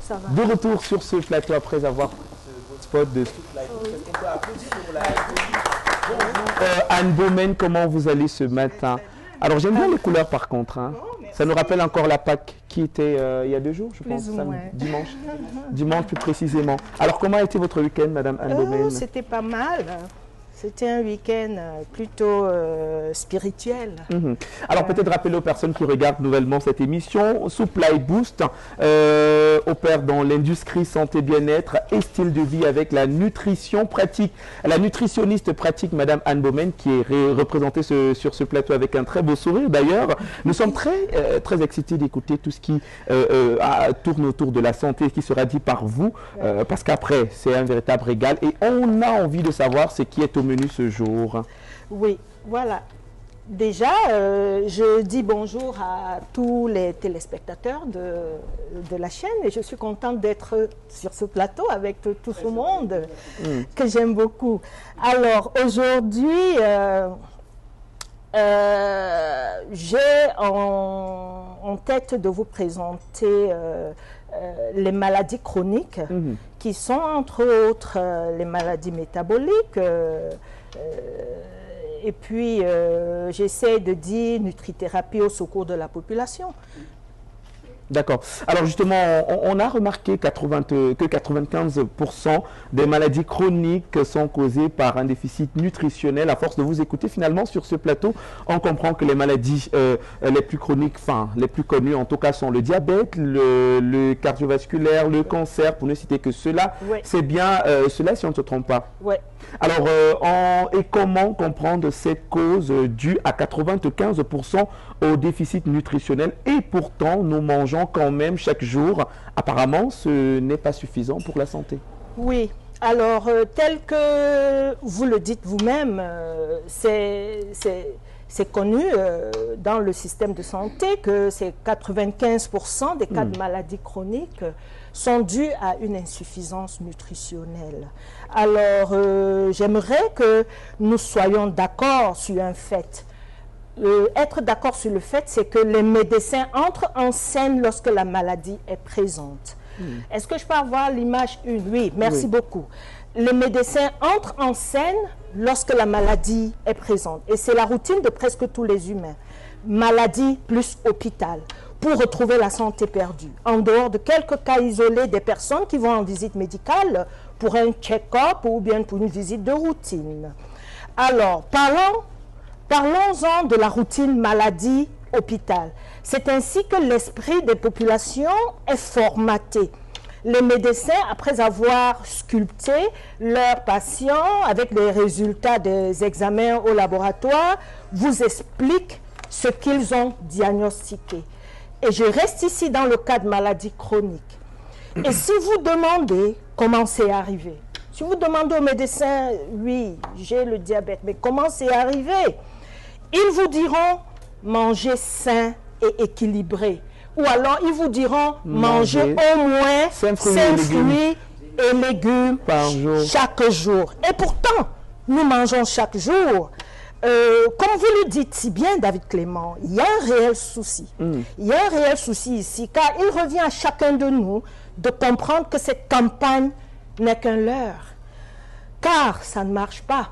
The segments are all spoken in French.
Ça va. De retour sur ce plateau après avoir pris ce spot de toute la vie. Est-ce qu'on peut applaudir pour la tenue? Anne Baumaine, comment vous allez ce matin? Alors j'aime bien les couleurs par contre. Hein. Ça nous rappelle encore la Pâques qui était il y a 2 jours, je pense, dimanche. Dimanche plus précisément. Alors comment a été votre week-end, Madame Anne Baumaine? C'était pas mal. C'était un week-end plutôt spirituel. Alors peut-être rappeler aux personnes qui regardent nouvellement cette émission, Supply Boost opère dans l'industrie santé bien-être et style de vie avec la nutrition pratique. La nutritionniste pratique Madame Anne Baumaine qui est représentée sur ce plateau avec un très beau sourire d'ailleurs. Nous sommes très excités d'écouter tout ce qui tourne autour de la santé qui sera dit par vous parce qu'après c'est un véritable régal et on a envie de savoir ce qui est au menu ce jour. Oui, voilà. Déjà, je dis bonjour à tous les téléspectateurs de la chaîne et je suis contente d'être sur ce plateau avec tout ce monde que j'aime beaucoup. Alors, aujourd'hui, j'ai en tête de vous présenter les maladies chroniques qui sont entre autres les maladies métaboliques et puis j'essaie de dire nutrithérapie au secours de la population. D'accord. Alors justement, on a remarqué que 95% des maladies chroniques sont causées par un déficit nutritionnel. À force de vous écouter finalement sur ce plateau, on comprend que les maladies les plus chroniques, enfin les plus connues en tout cas sont le diabète, le cardiovasculaire, le cancer, pour ne citer que cela. Ouais. C'est bien cela si on ne se trompe pas. Oui. Alors, et comment comprendre cette cause due à 95% au déficit nutritionnel et pourtant nous mangeons quand même chaque jour. Apparemment, ce n'est pas suffisant pour la santé. Oui, alors tel que vous le dites vous-même, c'est connu dans le système de santé que c'est 95% des cas de maladies chroniques sont dus à une insuffisance nutritionnelle. Alors, j'aimerais que nous soyons d'accord sur un fait. Être d'accord sur le fait, c'est que les médecins entrent en scène lorsque la maladie est présente. Est-ce que je peux avoir l'image 1? Oui, merci beaucoup. Les médecins entrent en scène lorsque la maladie est présente. Et c'est la routine de presque tous les humains. Maladie plus hôpital, pour retrouver la santé perdue. En dehors de quelques cas isolés des personnes qui vont en visite médicale pour un check-up ou bien pour une visite de routine. Alors, parlons-en de la routine maladie-hôpital. C'est ainsi que l'esprit des populations est formaté. Les médecins, après avoir sculpté leurs patients avec les résultats des examens au laboratoire, vous expliquent ce qu'ils ont diagnostiqué. Et je reste ici dans le cas de maladies chroniques. Et si vous demandez comment c'est arrivé, si vous demandez au médecin, oui, j'ai le diabète, mais comment c'est arrivé? Ils vous diront manger sain et équilibré. Ou alors ils vous diront manger au moins 5 fruits et légumes par jour. Chaque jour. Et pourtant, nous mangeons chaque jour. Comme vous le dites si bien, David Clément, il y a un réel souci. Il y a un réel souci ici, car il revient à chacun de nous de comprendre que cette campagne n'est qu'un leurre. Car ça ne marche pas.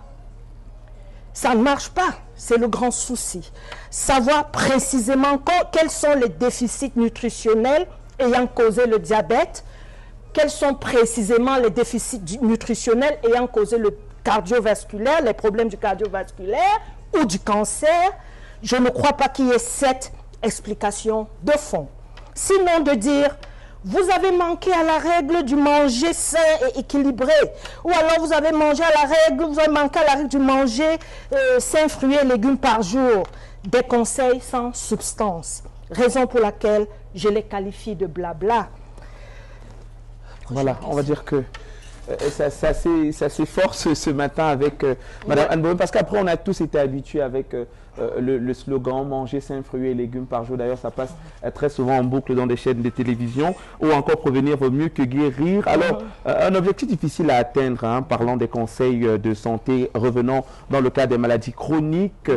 Ça ne marche pas, c'est le grand souci. Savoir précisément quels sont les déficits nutritionnels ayant causé le diabète, quels sont précisément les déficits nutritionnels ayant causé le cardiovasculaire, les problèmes du cardiovasculaire ou du cancer, je ne crois pas qu'il y ait cette explication de fond. Sinon de dire, vous avez manqué à la règle du manger sain et équilibré, ou alors vous avez mangé à la règle, vous avez manqué à la règle du manger 5 fruits et légumes par jour. Des conseils sans substance, raison pour laquelle je les qualifie de blabla. Voilà, on va dire que ça s'efforce ce matin avec Madame Anne Boven, parce qu'après on a tous été habitués avec le slogan manger 5 fruits et légumes par jour. D'ailleurs, ça passe très souvent en boucle dans des chaînes de télévision, ou encore prévenir vaut mieux que guérir. Alors, un objectif difficile à atteindre, hein, parlant des conseils de santé, revenant dans le cas des maladies chroniques,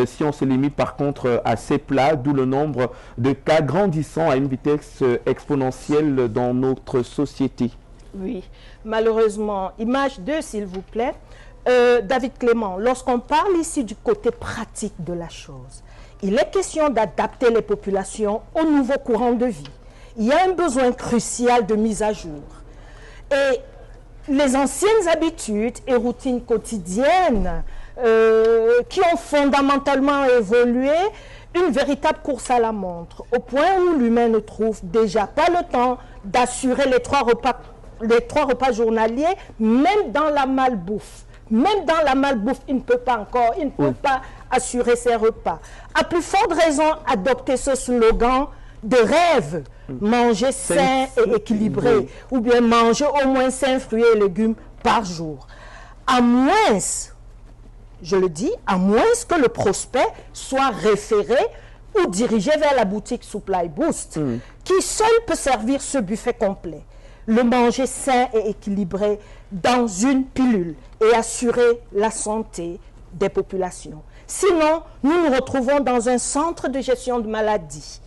si on se limite par contre à ces plats, d'où le nombre de cas grandissant à une vitesse exponentielle dans notre société. Oui, malheureusement. Image 2, s'il vous plaît. David Clément, lorsqu'on parle ici du côté pratique de la chose, il est question d'adapter les populations au nouveau courant de vie. Il y a un besoin crucial de mise à jour. Et les anciennes habitudes et routines quotidiennes qui ont fondamentalement évolué, une véritable course à la montre, au point où l'humain ne trouve déjà pas le temps d'assurer les trois repas journaliers, même dans la malbouffe. Même dans la malbouffe, il ne peut pas assurer ses repas. À plus forte raison, adopter ce slogan de rêve, manger sain et équilibré, ou bien manger au moins 5 fruits et légumes par jour. À moins, je le dis, à moins que le prospect soit référé ou dirigé vers la boutique Supply Boost, qui seul peut servir ce buffet complet. Le manger sain et équilibré dans une pilule et assurer la santé des populations. Sinon, nous nous retrouvons dans un centre de gestion de maladies.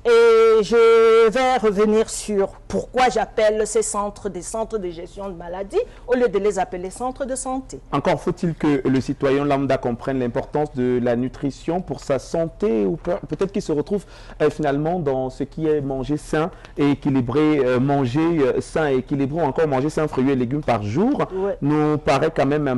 Et je vais revenir sur pourquoi j'appelle ces centres des centres de gestion de maladies au lieu de les appeler centres de santé. Encore faut-il que le citoyen lambda comprenne l'importance de la nutrition pour sa santé, ou peut-être qu'il se retrouve finalement dans ce qui est manger sain et équilibré, manger sain et équilibré, ou encore manger 5 fruits et légumes par jour, nous paraît quand même